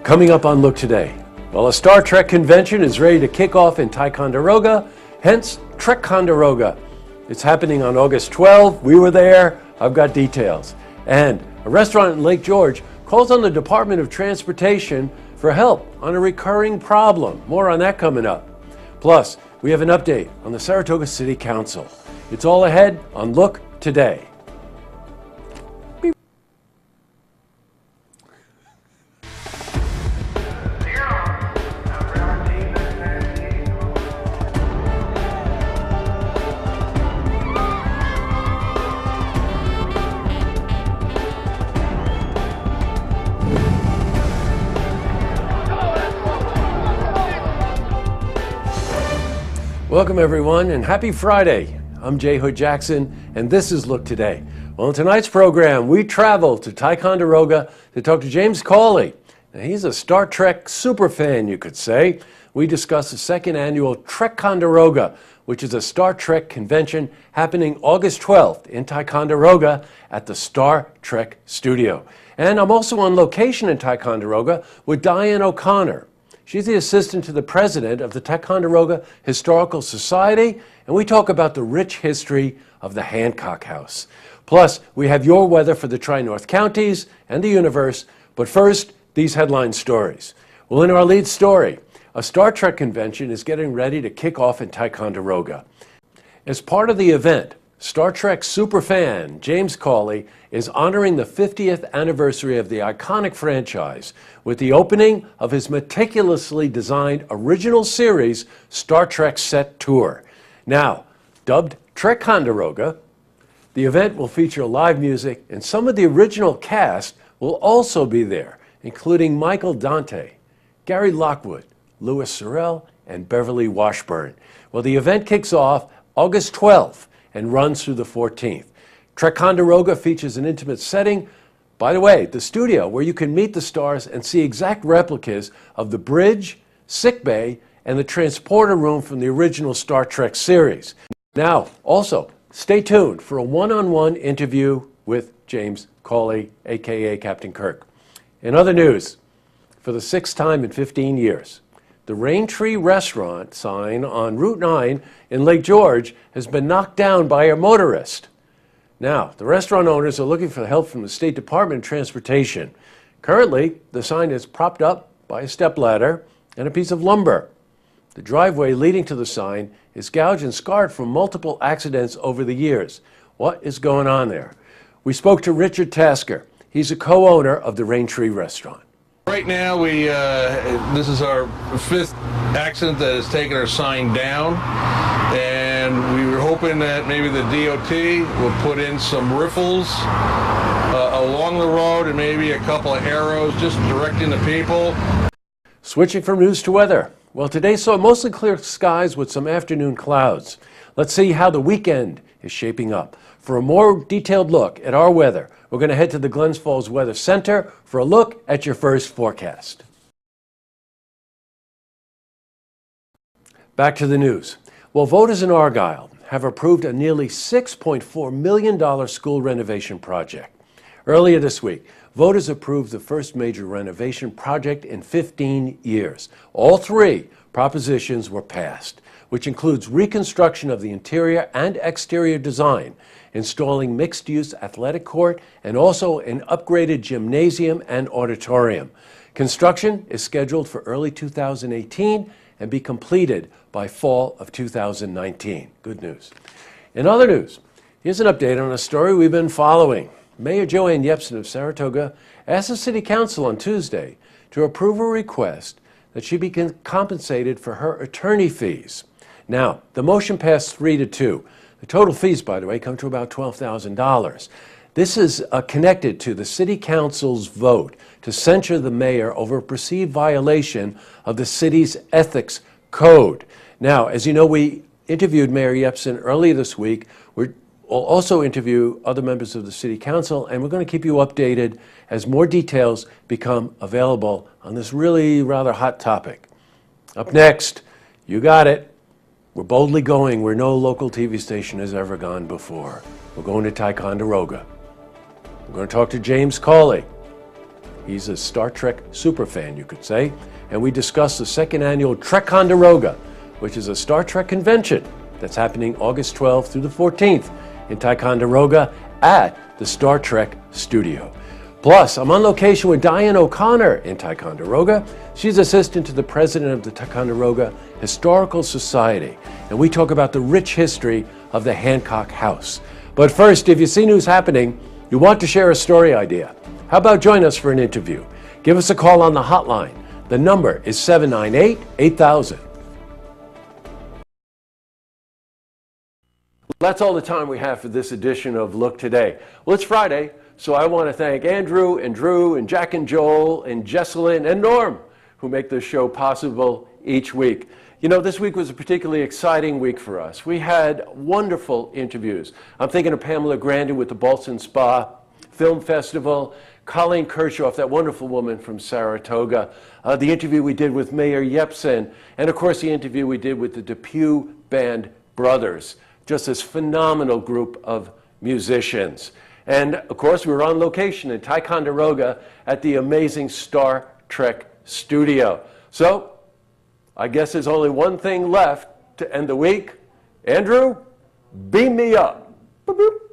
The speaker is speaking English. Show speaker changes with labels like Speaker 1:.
Speaker 1: Coming up on Look Today, well, a Star Trek convention is ready to kick off in Ticonderoga, hence Trekconderoga. It's happening on August 12. We were there. I've got details. And a restaurant in Lake George calls on the Department of Transportation for help on a recurring problem. More on that coming up. Plus, we have an update on the Saratoga City Council. It's all ahead on Look Today. Welcome everyone and happy Friday. I'm Jay Hood Jackson and this is Look Today. Well, in tonight's program, we travel to Ticonderoga to talk to James Cawley. Now, he's a Star Trek superfan, you could say. We discuss the second annual Trekconderoga, which is a Star Trek convention happening August 12th in Ticonderoga at the Star Trek studio. And I'm also on location in Ticonderoga with Diane O'Connor. She's the assistant to the president of the Ticonderoga Historical Society, and we talk about the rich history of the Hancock House. Plus, we have your weather for the Tri-North Counties and the universe, but first, these headline stories. Well, in our lead story, a Star Trek convention is getting ready to kick off in Ticonderoga. As part of the event, Star Trek superfan James Cawley is honoring the 50th anniversary of the iconic franchise with the opening of his meticulously designed original series, Star Trek Set Tour. Now, dubbed Trekconderoga, the event will feature live music and some of the original cast will also be there, including Michael Dante, Gary Lockwood, Louis Sorel, and Beverly Washburn. Well, the event kicks off August 12th and runs through the 14th. Trekconderoga features an intimate setting. By the way, the studio where you can meet the stars and see exact replicas of the bridge, sick bay, and the transporter room from the original Star Trek series. Now, also, stay tuned for a one-on-one interview with James Cawley, aka Captain Kirk. In other news, for the sixth time in 15 years, the Rain Tree Restaurant sign on Route 9 in Lake George has been knocked down by a motorist. Now, the restaurant owners are looking for help from the State Department of Transportation. Currently, the sign is propped up by a stepladder and a piece of lumber. The driveway leading to the sign is gouged and scarred from multiple accidents over the years. What is going on there? We spoke to Richard Tasker. He's a co-owner of the Rain Tree Restaurant.
Speaker 2: Right now, this is our fifth accident that has taken our sign down, and we were hoping that maybe the DOT will put in some riffles along the road and maybe a couple of arrows just directing the people.
Speaker 1: Switching from news to weather. Well, today saw mostly clear skies with some afternoon clouds. Let's see how the weekend is shaping up. For a more detailed look at our weather, we're going to head to the Glens Falls Weather Center for a look at your first forecast. Back to the news. Well, voters in Argyle have approved a nearly $6.4 million school renovation project. Earlier this week, voters approved the first major renovation project in 15 years. All three propositions were passed, which includes reconstruction of the interior and exterior design, installing mixed-use athletic court, and also an upgraded gymnasium and auditorium. Construction is scheduled for early 2018 and be completed by fall of 2019. Good news. In other news, here's an update on a story we've been following. Mayor Joanne Yepsen of Saratoga asked the City Council on Tuesday to approve a request that she be compensated for her attorney fees. Now, the motion passed 3-2. The total fees, by the way, come to about $12,000. This is connected to the City Council's vote to censure the mayor over a perceived violation of the city's ethics code. Now, as you know, we interviewed Mayor Yepsen earlier this week. We'll also interview other members of the City Council, and we're going to keep you updated as more details become available on this really rather hot topic. Up next, you got it. We're boldly going where no local TV station has ever gone before. We're going to Ticonderoga. We're going to talk to James Cawley. He's a Star Trek superfan, you could say. And we discuss the second annual Ticonderoga, which is a Star Trek convention that's happening August 12th through the 14th in Ticonderoga at the Star Trek studio. Plus, I'm on location with Diane O'Connor in Ticonderoga. She's assistant to the president of the Ticonderoga Historical Society, and we talk about the rich history of the Hancock House. But first, if you see news happening, you want to share a story idea, how about join us for an interview? Give us a call on the hotline. The number is 798-8000. That's all the time we have for this edition of Look Today. Well, it's Friday, so I want to thank Andrew and Drew and Jack and Joel and Jesselyn and Norm who make this show possible each week. You know, this week was a particularly exciting week for us. We had wonderful interviews. I'm thinking of Pamela Grandin with the Boston Spa Film Festival, Colleen Kirchhoff, that wonderful woman from Saratoga, the interview we did with Mayor Yepsen, and of course the interview we did with the Depew Band Brothers. Just this phenomenal group of musicians. And of course we were on location in Ticonderoga at the amazing Star Trek studio. So I guess there's only one thing left to end the week. Andrew, beam me up. Boop, boop.